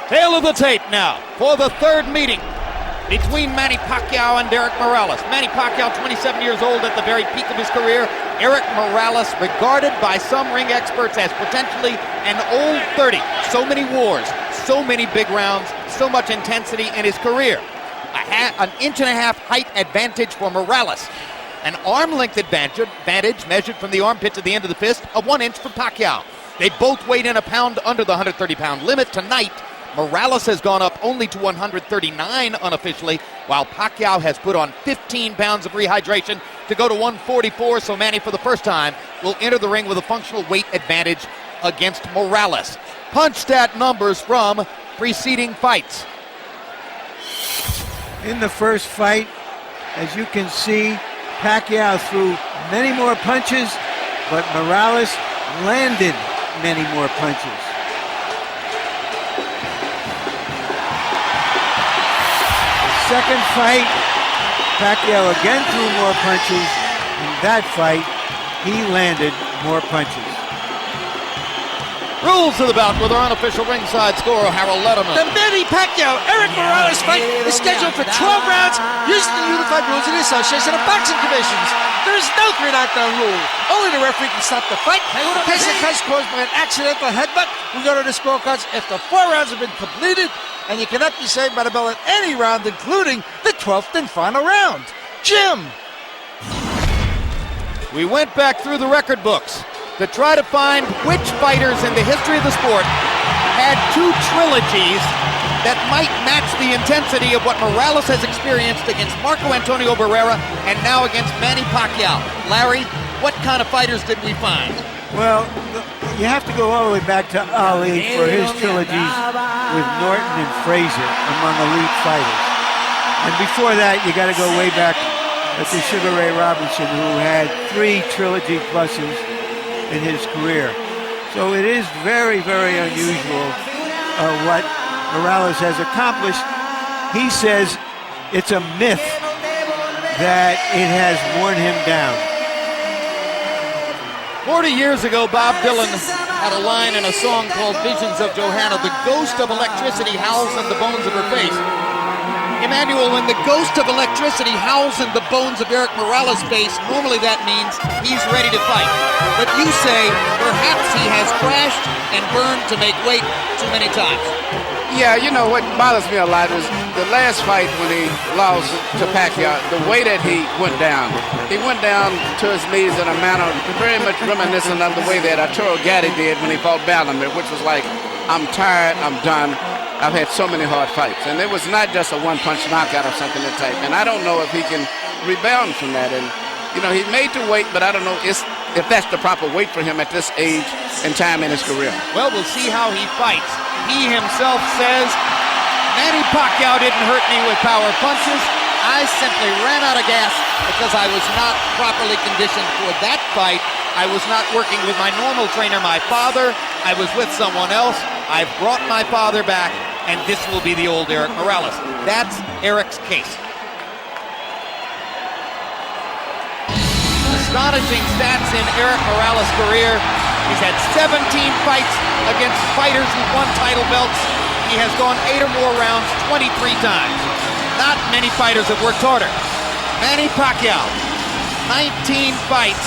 Tail of the tape now for the third meeting between Manny Pacquiao and Eric Morales. Manny Pacquiao, 27 years old at the very peak of his career. Eric Morales, regarded by some ring experts as potentially an old 30. So many wars, so many big rounds, so much intensity in his career. An inch-and-a-half height advantage for Morales. An arm-length advantage measured from the armpit to the end of the fist of 1 inch for Pacquiao. They both weighed in a pound under the 130-pound limit tonight. Morales has gone up only to 139 unofficially, while Pacquiao has put on 15 pounds of rehydration to go to 144, so Manny, for the first time, will enter the ring with a functional weight advantage against Morales. Punch stat numbers from preceding fights. In the first fight, as you can see, Pacquiao threw many more punches, but Morales landed many more punches. Second fight, Pacquiao again threw more punches. In that fight, he landed more punches. Rules of the bout with our unofficial ringside scorer, Harold Letterman. The Manny Pacquiao-Eric Morales fight is scheduled for 12 rounds using the unified rules of the Association of Boxing Commissions. There is no 3 knockdown rule. Only the referee can stop the fight. In case of cuts caused by an accidental headbutt, we go to the scorecards after 4 rounds have been completed, and you cannot be saved by the bell at any round, including the 12th and final round. Jim. We went back through the record books to try to find which fighters in the history of the sport had 2 trilogies that might match the intensity of what Morales has experienced against Marco Antonio Barrera and now against Manny Pacquiao. Larry, what kind of fighters did we find? Well, you have to go all the way back to Ali for his trilogies with Norton and Frazier among elite fighters. And before that, you got to go way back to Sugar Ray Robinson, who had 3 trilogy pluses in his career. So it is very, very unusual what Morales has accomplished. He says it's a myth that it has worn him down. 40 years ago, Bob Dylan had a line in a song called Visions of Johanna. The ghost of electricity howls in the bones of her face. Emmanuel, when the ghost of electricity howls in the bones of Eric Morales' face, normally that means he's ready to fight. But you say perhaps he has crashed and burned to make weight too many times. Yeah, you know what bothers me a lot was the last fight when he lost to Pacquiao, the way that he went down. He went down to his knees in a manner very much reminiscent of the way that Arturo Gatti did when he fought Bellamir, which was like, I'm tired, I'm done. I've had so many hard fights. And it was not just a one-punch knockout or something that type. And I don't know if he can rebound from that. And, you know, he made the weight, but I don't know if that's the proper weight for him at this age and time in his career. Well, we'll see how he fights. He himself says, Manny Pacquiao didn't hurt me with power punches. I simply ran out of gas because I was not properly conditioned for that fight. I was not working with my normal trainer, my father. I was with someone else. I've brought my father back, and this will be the old Eric Morales. That's Eric's case. Astonishing stats in Eric Morales' career. He's had 17 fights against fighters who won title belts. He has gone 8 or more rounds 23 times. Not many fighters have worked harder. Manny Pacquiao, 19 fights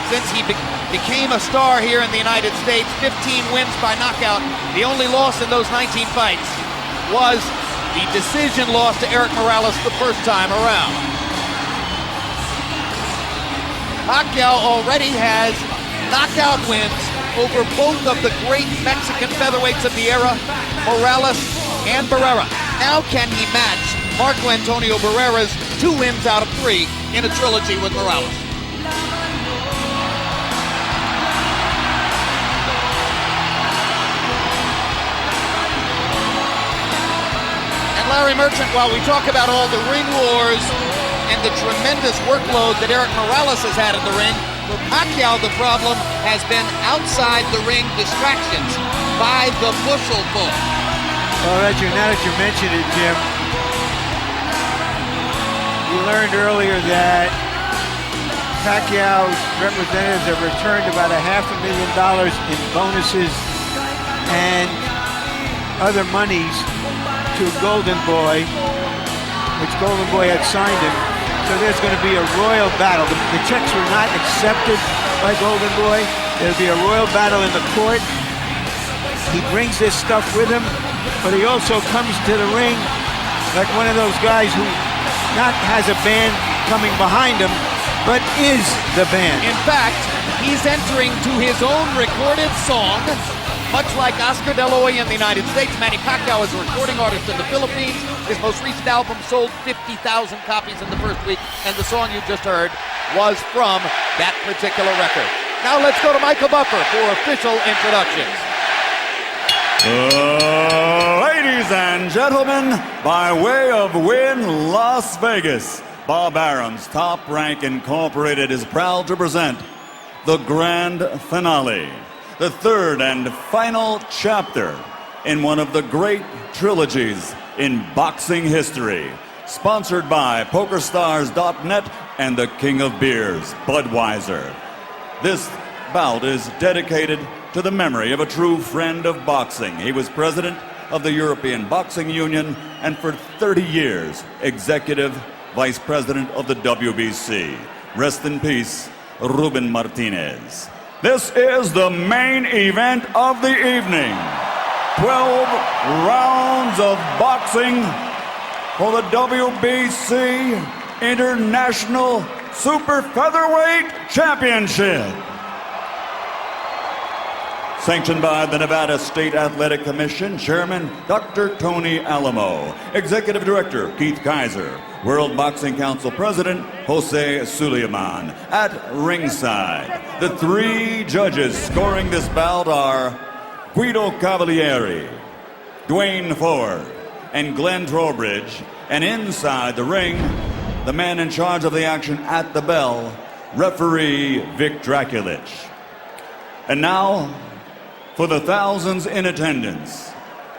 since he became a star here in the United States, 15 wins by knockout. The only loss in those 19 fights was the decision loss to Eric Morales the first time around. Pacquiao already has knockout wins over both of the great Mexican featherweights of the era, Morales and Barrera. Now can he match Marco Antonio Barrera's 2 wins out of 3 in a trilogy with Morales? Larry Merchant, while we talk about all the ring wars and the tremendous workload that Eric Morales has had in the ring, for Pacquiao the problem has been outside the ring distractions by the bushel full. Well, now that you mentioned it, Jim, we learned earlier that Pacquiao's representatives have returned about $500,000 in bonuses and other monies to Golden Boy, which Golden Boy had signed him. So there's going to be a royal battle. The checks were not accepted by Golden Boy. There'll be a royal battle in the court. He brings this stuff with him, but he also comes to the ring like one of those guys who not has a band coming behind him, but is the band. In fact, he's entering to his own recorded song, much like Oscar De La Hoya in the United States. Manny Pacquiao is a recording artist in the Philippines. His most recent album sold 50,000 copies in the first week, and the song you just heard was from that particular record. Now let's go to Michael Buffer for official introductions. Ladies and gentlemen, by way of Wynn, Las Vegas, Bob Arum's Top Rank Incorporated is proud to present the grand finale, the third and final chapter in one of the great trilogies in boxing history, sponsored by PokerStars.net and the King of Beers, Budweiser. This bout is dedicated to the memory of a true friend of boxing. He was president of the European Boxing Union and for 30 years, executive vice president of the WBC. Rest in peace, Ruben Martinez. This is the main event of the evening. 12 rounds of boxing for the WBC International Super Featherweight Championship. Sanctioned by the Nevada State Athletic Commission, Chairman Dr. Tony Alamo, Executive Director Keith Kaiser, World Boxing Council President Jose Suleiman. At ringside, the three judges scoring this bout are Guido Cavalieri, Dwayne Ford, and Glenn Trowbridge. And inside the ring, the man in charge of the action at the bell, referee Vic Draculich. And now, for the thousands in attendance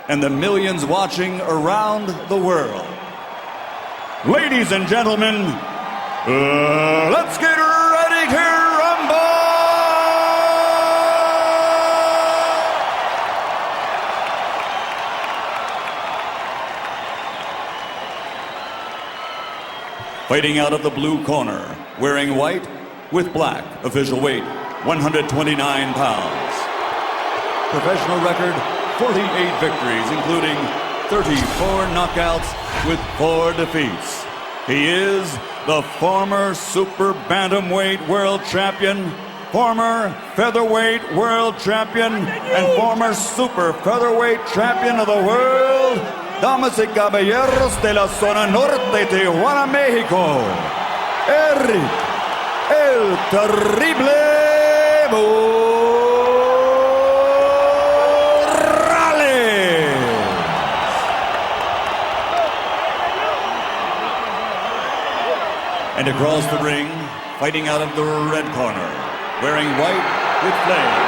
and the millions watching around the world, ladies and gentlemen, let's get ready to rumble! Fighting out of the blue corner, wearing white with black, official weight 129 pounds. Professional record, 48 victories, including 34 knockouts with 4 defeats. He is the former super bantamweight world champion, former featherweight world champion, and former super featherweight champion of the world, damas y caballeros de la zona norte, Tijuana, Mexico, Eric El Terrible And across the ring, fighting out of the red corner, wearing white with flame,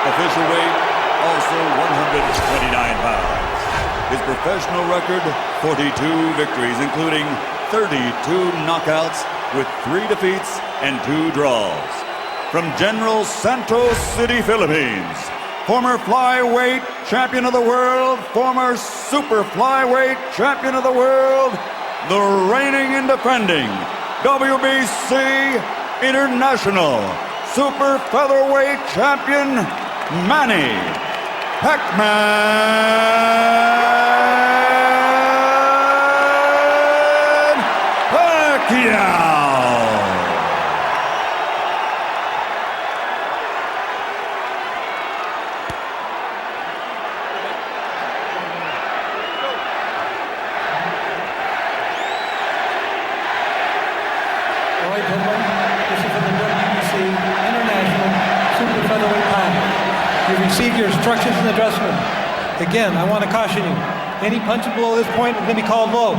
official weight also 129 pounds. His professional record, 42 victories, including 32 knockouts with 3 defeats and 2 draws. From General Santos City, Philippines, former flyweight champion of the world, former super flyweight champion of the world, the reigning and defending WBC International Super Featherweight Champion, Manny Pacquiao. All right, gentlemen, this is for the WBC International Super Featherweight Title. You received your instructions in the dressing room. Again, I want to caution you. Any punches below this point are going to be called low.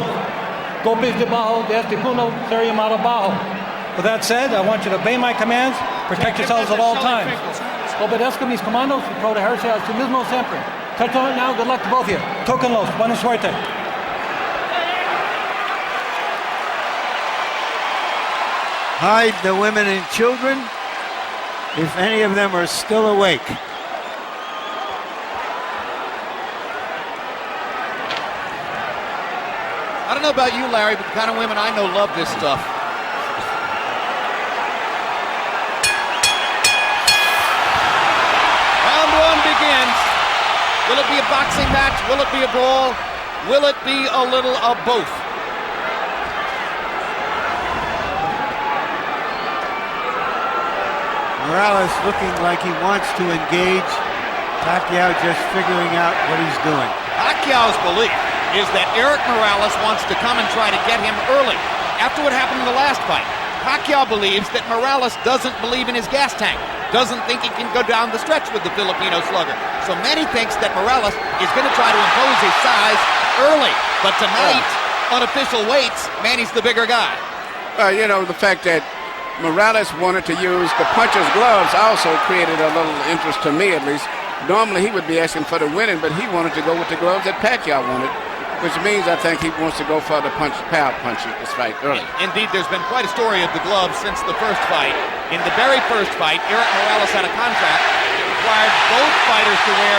Golpes de bajo, de este punto, ser llamado bajo. With that said, I want you to obey my commands, protect yourselves at all times. Obedezca mis comandos y protegerse a sí mismo siempre. Touch on it now, good luck to both of you. Tóquenlos, buena suerte. Hide the women and children, if any of them are still awake. I don't know about you, Larry, but the kind of women I know love this stuff. Round one begins. Will it be a boxing match? Will it be a brawl? Will it be a little of both? Morales looking like he wants to engage. Pacquiao just figuring out what he's doing. Pacquiao's belief is that Eric Morales wants to come and try to get him early. After what happened in the last fight, Pacquiao believes that Morales doesn't believe in his gas tank, doesn't think he can go down the stretch with the Filipino slugger. So Manny thinks that Morales is going to try to impose his size early. But tonight, unofficial weights, Manny's the bigger guy. You know, the fact that Morales wanted to use the puncher's gloves also created a little interest to me, at least. Normally he would be asking for the winning, but he wanted to go with the gloves that Pacquiao wanted, which means I think he wants to go for the power punch this fight early. Indeed, there's been quite a story of the gloves since the first fight. In the very first fight, Eric Morales had a contract that required both fighters to wear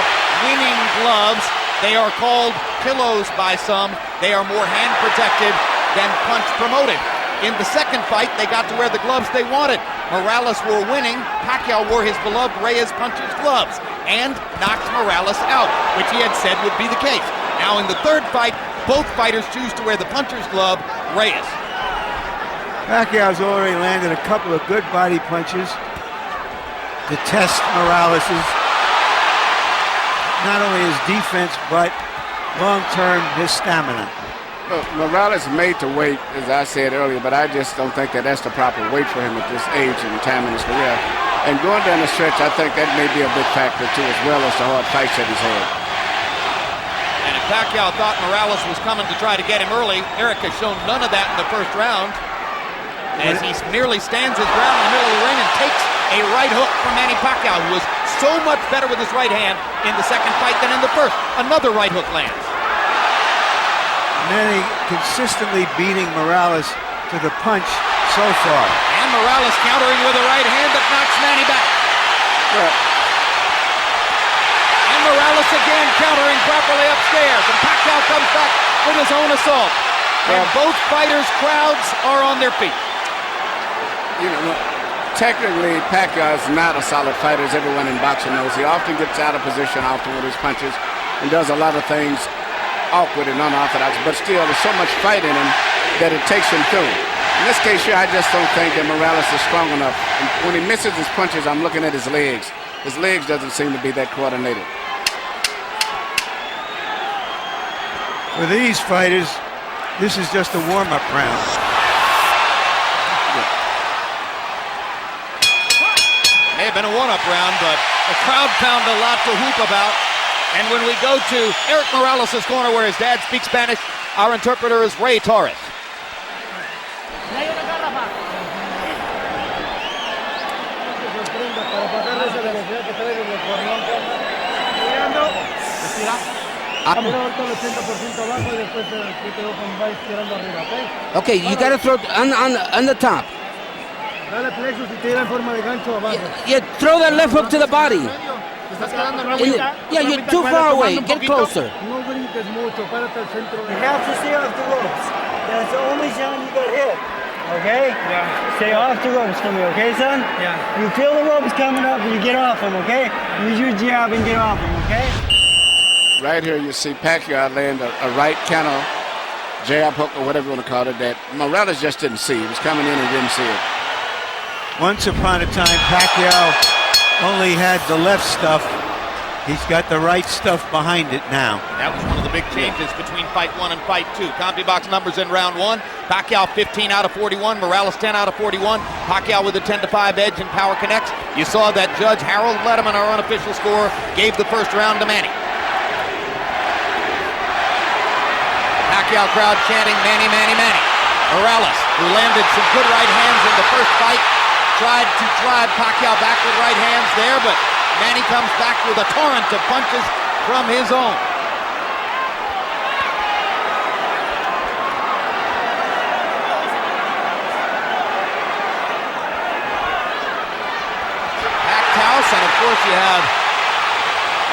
winning gloves. They are called pillows by some. They are more hand protected than punch promoted. In the second fight, they got to wear the gloves they wanted. Morales wore winning. Pacquiao wore his beloved Reyes puncher's gloves and knocked Morales out, which he had said would be the case. Now in the third fight, both fighters choose to wear the puncher's glove, Reyes. Pacquiao's already landed a couple of good body punches to test Morales's, not only his defense, but long-term his stamina. Morales made to wait, as I said earlier, but I just don't think that that's the proper weight for him at this age and time in his career. And going down the stretch, I think that may be a big factor too, as well as the hard fights that he's had. And if Pacquiao thought Morales was coming to try to get him early, Eric has shown none of that in the first round, as he nearly stands his ground in the middle of the ring and takes a right hook from Manny Pacquiao, who was so much better with his right hand in the second fight than in the first. Another right hook lands. Manny consistently beating Morales to the punch so far. And Morales countering with a right hand that knocks Manny back. And Morales again countering properly upstairs. And Pacquiao comes back with his own assault. And both fighters' crowds are on their feet. You know, technically, Pacquiao is not a solid fighter, as everyone in boxing knows. He often gets out of position often with his punches and does a lot of things awkward and unorthodox, but still there's so much fight in him that it takes him through. In this case here, I just don't think that Morales is strong enough. And when he misses his punches, I'm looking at his legs. His legs doesn't seem to be that coordinated. For these fighters, this is just a warm-up round. May have been a one-up round, but the crowd found a lot to whoop about. And when we go to Eric Morales' corner where his dad speaks Spanish, our interpreter is Ray Torres. Okay, you gotta throw on the top. Yeah, throw that left hook to the body. Yeah, you're too far away. Get closer. You have to stay off the ropes. That's the only time you got hit. Okay? Yeah. Stay off the ropes for me, okay, son? Yeah. You feel the ropes coming up and you get off them, okay? Use your jab and get off them, okay? Right here you see Pacquiao land a right counter jab hook or whatever you want to call it that Morales just didn't see. He was coming in and didn't see it. Once upon a time, Pacquiao only had the left stuff. He's got the right stuff behind it now. That was one of the big changes between fight one and fight two. CompuBox numbers in round one. Pacquiao 15 out of 41. Morales 10 out of 41. Pacquiao with a 10-5 edge in Power Connects. You saw that Judge Harold Letterman, our unofficial scorer, gave the first round to Manny. Pacquiao crowd chanting Manny, Manny, Manny. Morales, who landed some good right hands in the first fight, tried to drive Pacquiao back with right hands there, but Manny comes back with a torrent of punches from his own. Packed house, and of course you have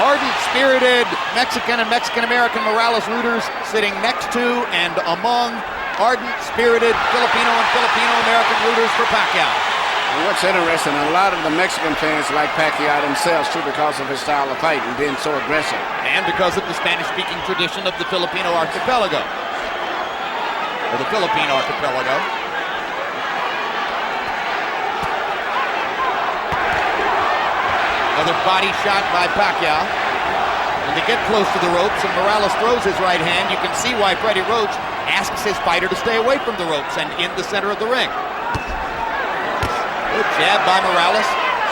ardent, spirited Mexican and Mexican-American Morales rooters sitting next to and among ardent, spirited Filipino and Filipino-American rooters for Pacquiao. And what's interesting, a lot of the Mexican fans like Pacquiao themselves too because of his style of fight and being so aggressive. And because of the Spanish-speaking tradition of the Filipino archipelago. Or the Philippine archipelago. Another body shot by Pacquiao. When they get close to the ropes and Morales throws his right hand, you can see why Freddie Roach asks his fighter to stay away from the ropes and in the center of the ring. Good jab by Morales,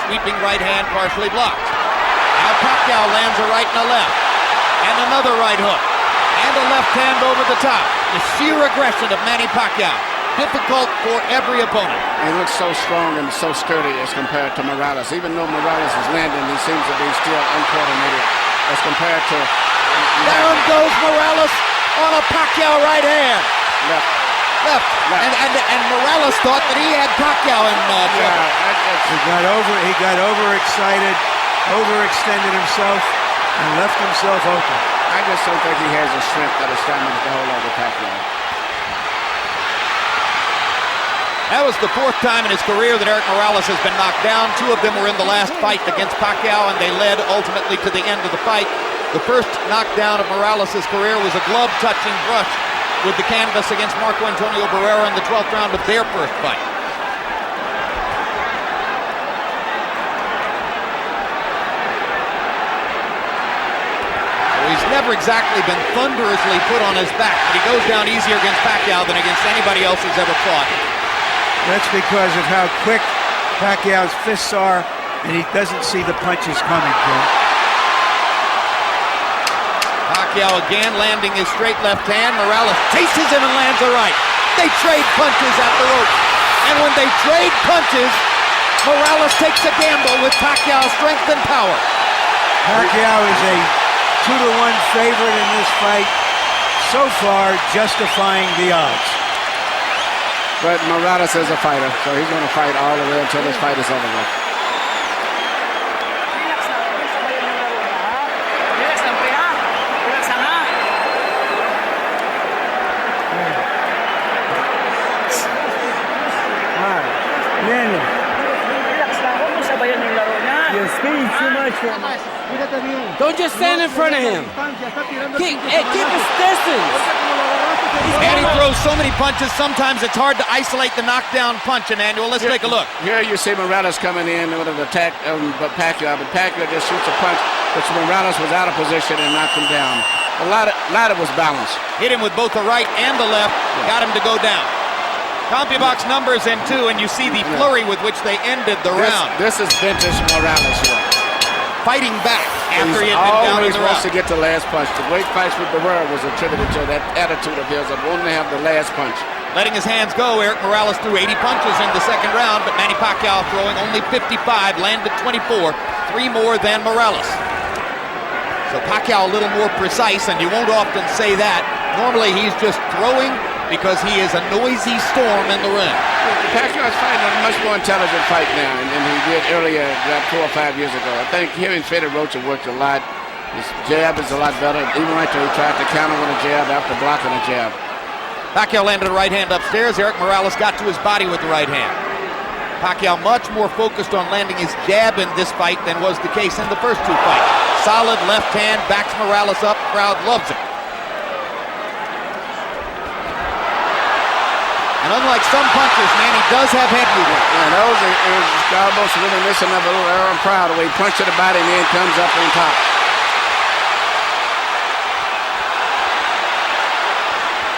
sweeping right hand partially blocked. Now Pacquiao lands a right and a left, and another right hook, and a left hand over the top. The sheer aggression of Manny Pacquiao, difficult for every opponent. He looks so strong and so sturdy as compared to Morales. Even though Morales is landing, he seems to be still uncoordinated as compared to... Down goes Morales on a Pacquiao right hand. Left. And Morales thought that he had Pacquiao in trouble. He got overexcited, overextended himself, and left himself open. I just don't think he has the strength or the stamina to hold over Pacquiao. That was the fourth time in his career that Eric Morales has been knocked down. Two of them were in the last fight against Pacquiao, and they led ultimately to the end of the fight. The first knockdown of Morales' career was a glove-touching brush with the canvas against Marco Antonio Barrera in the 12th round of their first fight. He's never exactly been thunderously put on his back, but he goes down easier against Pacquiao than against anybody else he's ever fought. That's because of how quick Pacquiao's fists are, and he doesn't see the punches coming, Jim. Pacquiao again landing his straight left hand. Morales chases him and lands a right. They trade punches at the rope. And when they trade punches, Morales takes a gamble with Pacquiao's strength and power. Pacquiao is a 2-1 favorite in this fight, so far justifying the odds. But Morales is a fighter, so he's going to fight all the way until this fight is over with. Don't just stand in front of him. Keep his distance. And he throws so many punches, sometimes it's hard to isolate the knockdown punch, Emmanuel. Let's take a look. Here you see Morales coming in with an attack but Pacquiao just shoots a punch, which Morales was out of position and knocked him down. A lot of was balanced. Hit him with both the right and the left, got him to go down. CompuBox numbers in two, and you see the flurry with which they ended the round. This is vintage Morales here. Fighting back after he had been down in the round. He always wants to get the last punch. The great fights with Barrera was attributed to that attitude of his of wanting to have the last punch. Letting his hands go, Eric Morales threw 80 punches in the second round, but Manny Pacquiao throwing only 55, landed 24, 3 more than Morales. So Pacquiao a little more precise, and you won't often say that. Normally he's just throwing because he is a noisy storm in the ring. Pacquiao is fighting a much more intelligent fight now than he did earlier, about 4 or 5 years ago. I think him and Freddie Roach have worked a lot. His jab is a lot better. Even right there, he tried to counter with a jab after blocking a jab. Pacquiao landed a right hand upstairs. Eric Morales got to his body with the right hand. Pacquiao much more focused on landing his jab in this fight than was the case in the first two fights. Solid left hand, backs Morales up, crowd loves it. And unlike some punchers, Manny does have head movement. Yeah, those is almost reminiscent of a little Aaron Proud, where he punched to the body and then comes up on top.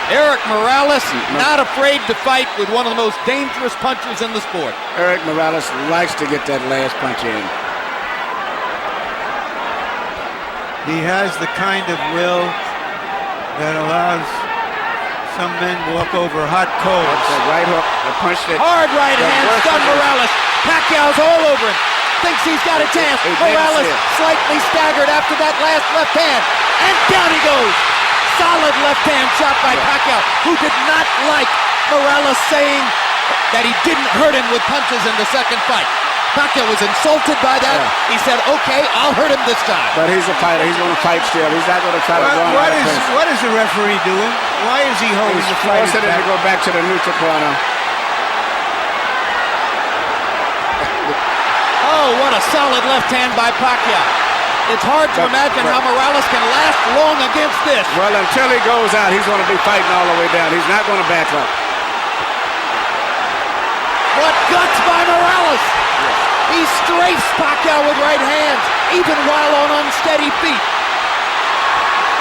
Eric Morales, not afraid to fight with one of the most dangerous punchers in the sport. Eric Morales likes to get that last punch in. He has the kind of will that allows some men walk over hot coals. That's a right hook, the punch that... Hard right hand, stun Morales. Pacquiao's all over him. Thinks he's got a chance. Morales slightly staggered after that last left hand. And down he goes. Solid left hand shot by Pacquiao, who did not like Morales saying that he didn't hurt him with punches in the second fight. Pacquiao was insulted by that. Yeah. He said, okay, I'll hurt him this time. But he's a fighter. He's going to fight still. He's not going to try to run. What is the referee doing? Why is he holding He's the fight? forcing him to go back to the neutral corner. Oh, what a solid left hand by Pacquiao. It's hard to imagine how Morales can last long against this. Well, until he goes out, he's going to be fighting all the way down. He's not going to back up. What guts by Morales! He strafes Pacquiao with right hands, even while on unsteady feet.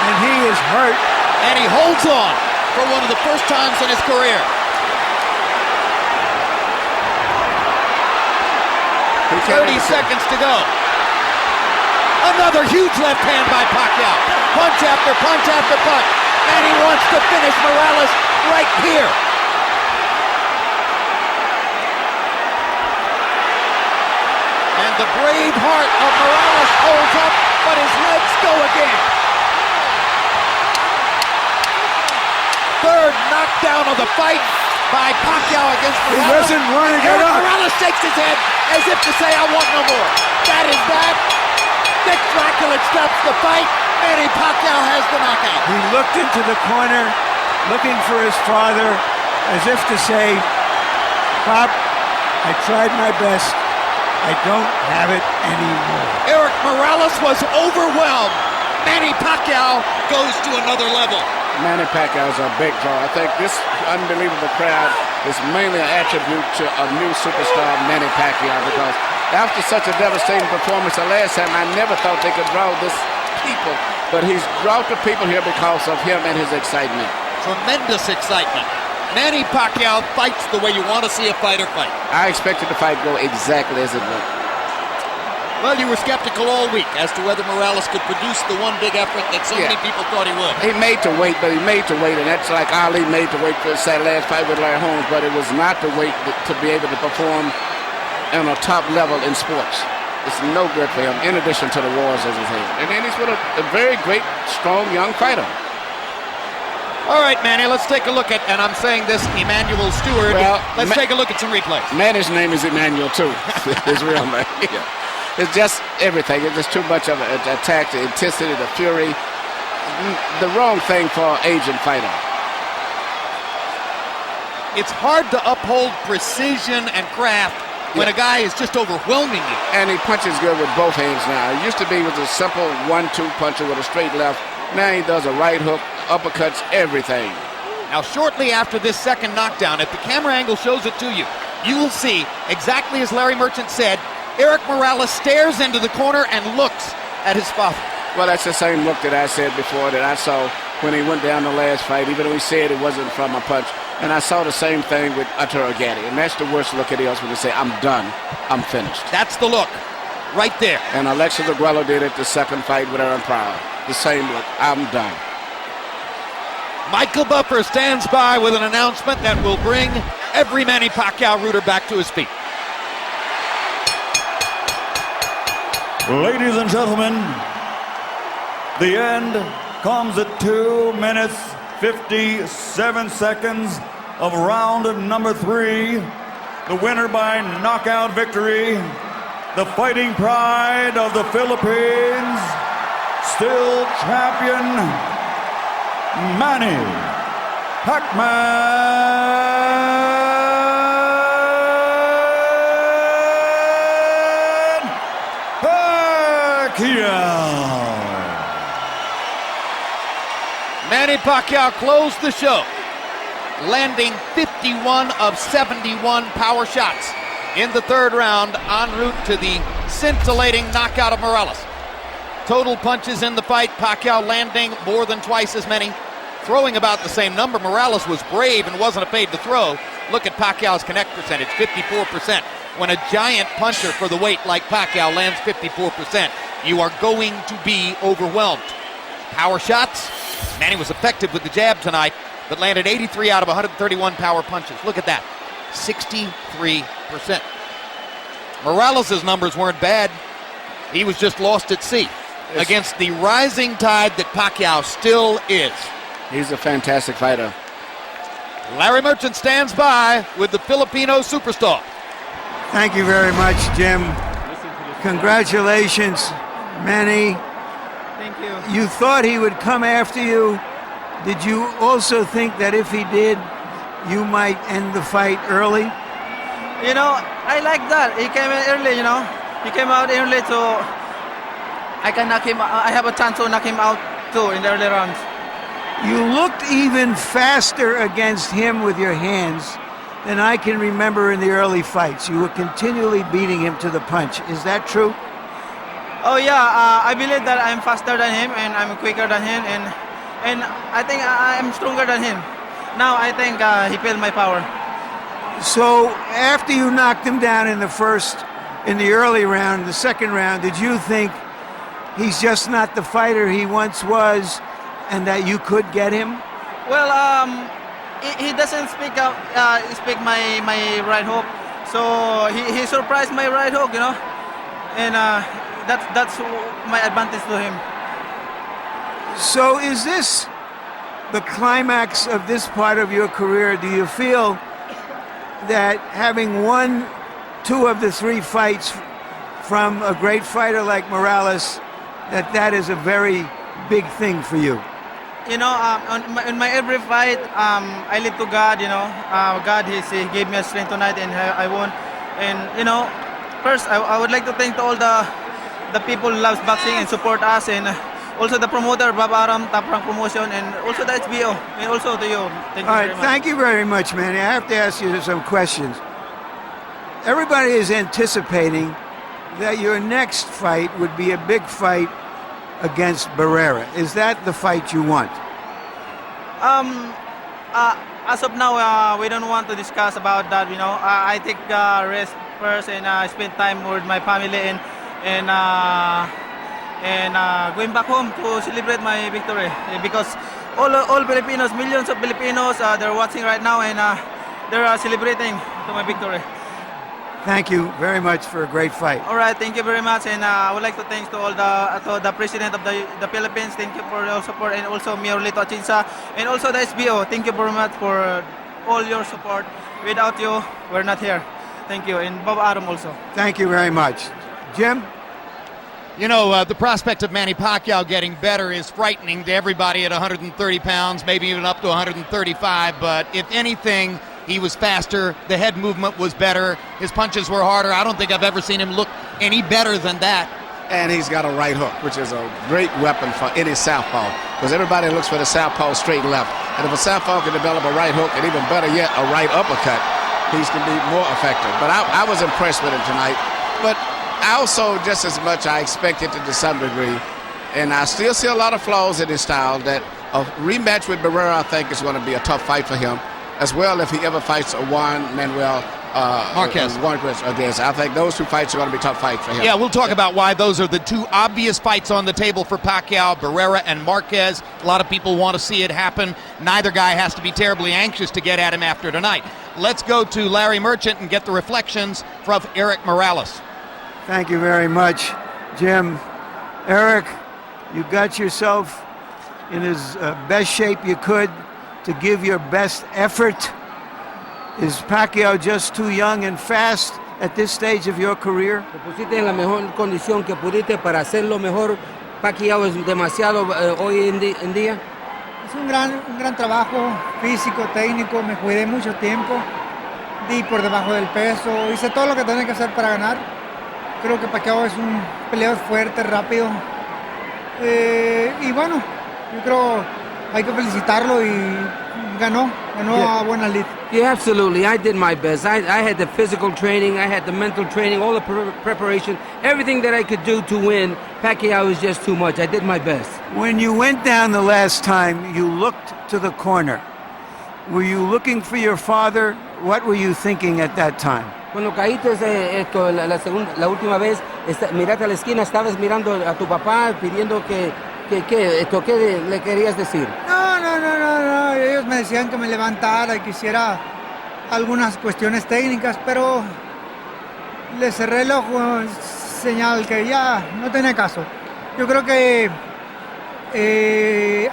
And he is hurt. And he holds on for one of the first times in his career. 30 seconds to go. Another huge left hand by Pacquiao. Punch after punch after punch. And he wants to finish Morales right here. And the brave heart of Morales holds up, but his legs go again. Third knockdown of the fight by Pacquiao against Morales. He doesn't want to get up. Morales shakes his head as if to say, I want no more. That is that. Nick Dracula stops the fight. Manny Pacquiao has the knockout. He looked into the corner, looking for his father, as if to say, Pop, I tried my best. I don't have it anymore. Eric Morales was overwhelmed. Manny Pacquiao goes to another level. Manny Pacquiao is a big draw. I think this unbelievable crowd is mainly an attribute to a new superstar, Manny Pacquiao, because after such a devastating performance the last time, I never thought they could draw this people. But he's brought the people here because of him and his excitement. Tremendous excitement. Manny Pacquiao fights the way you want to see a fighter fight. I expected the fight to go exactly as it went. Well, you were skeptical all week as to whether Morales could produce the one big effort that so many people thought he would. He made to wait, but he made to wait, and that's like Ali made to wait for his last fight with Larry Holmes, but it was not to wait to be able to perform on a top level in sports. It's no good for him, in addition to the wars as he's had. And then he's with a very great, strong, young fighter. All right, Manny, let's take a look at, and I'm saying this, Emmanuel Stewart. Well, let's take a look at some replays. Manny's name is Emmanuel, too. His real name. Yeah. It's just everything. It's just too much of an attack, the intensity, the fury. The wrong thing for an aging fighter. It's hard to uphold precision and craft when a guy is just overwhelming you. And he punches good with both hands now. It used to be with a simple 1-2 puncher with a straight left. Now he does a right hook, uppercuts, everything. Now, shortly after this second knockdown, if the camera angle shows it to you, you will see, exactly as Larry Merchant said, Eric Morales stares into the corner and looks at his father. Well, that's the same look that I said before that I saw when he went down the last fight, even though he said it wasn't from a punch. And I saw the same thing with Arturo Gatti. And that's the worst look it is when they say, I'm done, I'm finished. That's the look, right there. And Alexis Aguero did it the second fight with Aaron Pryor. The same look, I'm done. Michael Buffer stands by with an announcement that will bring every Manny Pacquiao rooter back to his feet. Ladies and gentlemen, the end comes at 2 minutes, 57 seconds of round number 3. The winner by knockout victory, the fighting pride of the Philippines, still champion, Manny Pacquiao. Manny Pacquiao closed the show, landing 51 of 71 power shots in the third round en route to the scintillating knockout of Morales. Total punches in the fight, Pacquiao landing more than twice as many, throwing about the same number. Morales was brave and wasn't afraid to throw. Look at Pacquiao's connect percentage, 54%. When a giant puncher for the weight like Pacquiao lands 54%, you are going to be overwhelmed. Power shots, Manny was effective with the jab tonight, but landed 83 out of 131 power punches. Look at that, 63%. Morales' numbers weren't bad. He was just lost at sea against the rising tide that Pacquiao still is. He's a fantastic fighter. Larry Merchant stands by with the Filipino superstar. Thank you very much, Jim. Congratulations, Manny. Thank you. You thought he would come after you. Did you also think that if he did, you might end the fight early? You know, I like that. He came in early, you know. He came out early, so I can knock him. I have a chance to knock him out too in the early rounds. You looked even faster against him with your hands than I can remember in the early fights. You were continually beating him to the punch. Is that true? Oh yeah, I believe that I'm faster than him and I'm quicker than him, and I think I'm stronger than him. Now I think he felt my power. So after you knocked him down in the early round, the second round, did you think he's just not the fighter he once was, and that you could get him? Well, he doesn't speak my right hook, so he surprised my right hook, you know, and that's my advantage to him. So is this the climax of this part of your career? Do you feel that having won 2 of the 3 fights from a great fighter like Morales, that is a very big thing for you? You know, in my every fight, I live to God. You know, God he gave me a strength tonight, and I won. And you know, first I would like to thank to all the people who loves boxing and support us, and also the promoter Bob Aram, Top Rank Promotion, and also the HBO, and also to you. Thank you very much. Thank you very much, Manny. I have to ask you some questions. Everybody is anticipating that your next fight would be a big fight against Barrera. Is that the fight you want? As of now, we don't want to discuss about that. You know, I take rest first, and spend time with my family, and going back home to celebrate my victory, because all Filipinos, millions of Filipinos, they're watching right now, and they're celebrating to my victory. Thank you very much for a great fight. All right, thank you very much, and I would like to thank to all the president of the Philippines. Thank you for your support, and also Mayor Lito Atienza, and also the SBO. Thank you very much for all your support. Without you, we're not here. Thank you, and Bob Aram also. Thank you very much. Jim? You know, the prospect of Manny Pacquiao getting better is frightening to everybody at 130 pounds, maybe even up to 135, but if anything, he was faster, the head movement was better, his punches were harder. I don't think I've ever seen him look any better than that. And he's got a right hook, which is a great weapon for any southpaw, because everybody looks for the southpaw straight and left. And if a southpaw can develop a right hook, and even better yet, a right uppercut, he's going to be more effective. But I was impressed with him tonight. But I also, just as much, I expected it to some degree. And I still see a lot of flaws in his style. That a rematch with Barrera, I think, is going to be a tough fight for him, as well if he ever fights a Juan Manuel Marquez against. I think those 2 fights are going to be tough fights for him. Yeah, we'll talk about why those are the 2 obvious fights on the table for Pacquiao, Barrera and Marquez. A lot of people want to see it happen. Neither guy has to be terribly anxious to get at him after tonight. Let's go to Larry Merchant and get the reflections from Eric Morales. Thank you very much, Jim. Eric, you got yourself in as best shape you could to give your best effort. Is Pacquiao just too young and fast at this stage of your career? Te pusiste en la mejor condición que pudiste para hacerlo mejor. Pacquiao es demasiado hoy en día. Es un gran trabajo físico, técnico. Me cuidé mucho tiempo. Di por debajo del peso. Hice todo lo que tenía que hacer para ganar. Creo que Pacquiao es un peleador fuerte, rápido. Y bueno, yo creo hay que felicitarlo y ganó a buena lid. Yeah, absolutely. I did my best. I had the physical training, I had the mental training, all the preparation, everything that I could do to win. Pacquiao was just too much. I did my best. When you went down the last time, you looked to the corner. Were you looking for your father? What were you thinking at that time? Cuando caíste la última vez, miraste a la esquina, estabas mirando a tu papá pidiendo ¿qué le querías decir? No. Ellos me decían que me levantara y que hiciera algunas cuestiones técnicas, pero le cerré el ojo, señal que ya no tenía caso. Yo creo que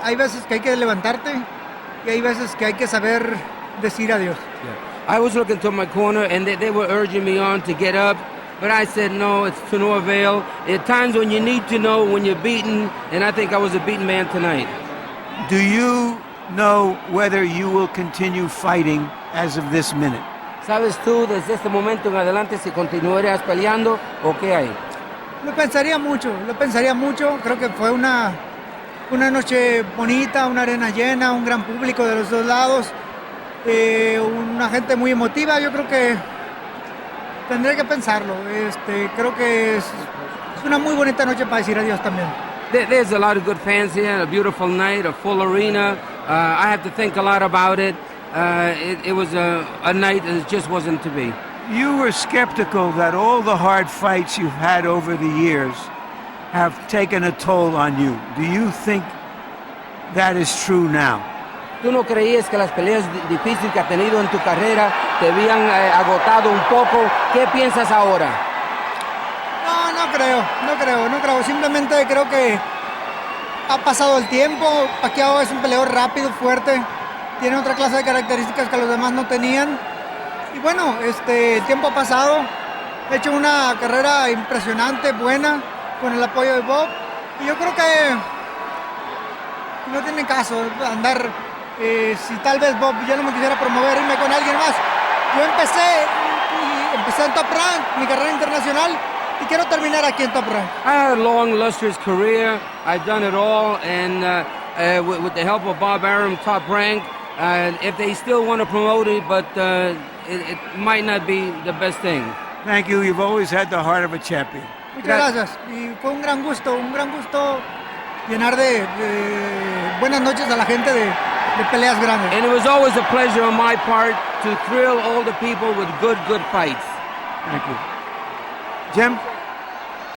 hay veces que hay que levantarte y hay veces que hay que saber decir adiós. I was looking to my corner, and they were urging me on to get up, but I said no, it's to no avail. At times when you need to know when you're beaten, and I think I was a beaten man tonight. Do you know whether you will continue fighting as of this minute? ¿Sabes tú desde este momento en adelante si continuarías peleando o qué hay? Lo pensaría mucho. Creo que fue una noche bonita, una arena llena, un gran público de los dos lados, una gente muy emotiva. Yo creo que tendré que pensarlo. Creo que es una muy bonita noche para decir adiós también. There's a lot of good fans here, a beautiful night, a full arena. I have to think a lot about it. It was a night that just wasn't to be. You were skeptical that all the hard fights you've had over the years have taken a toll on you. Do you think that is true now? ¿Tú no creías que las peleas difíciles que has tenido en tu carrera te habían agotado un poco? ¿Qué piensas ahora? No creo. Simplemente creo que ha pasado el tiempo. Pacquiao es un peleador rápido, fuerte. Tiene otra clase de características que los demás no tenían. Y bueno, el tiempo ha pasado. He hecho una carrera impresionante, buena, con el apoyo de Bob. Y yo creo que no tiene caso andar, si tal vez Bob ya no me quisiera promover, irme con alguien más. Yo empecé en Top Rank, mi carrera internacional, y quiero terminar aquí en Top Rank. I had a long, illustrious career. I've done it all, and with the help of Bob Arum, Top Rank, if they still want to promote it, but it might not be the best thing. Thank you. You've always had the heart of a champion. Muchas gracias. Y fue un gran gusto llenar de buenas noches a la gente de peleas grandes. And it was always a pleasure on my part to thrill all the people with good fights. Thank you. Jim?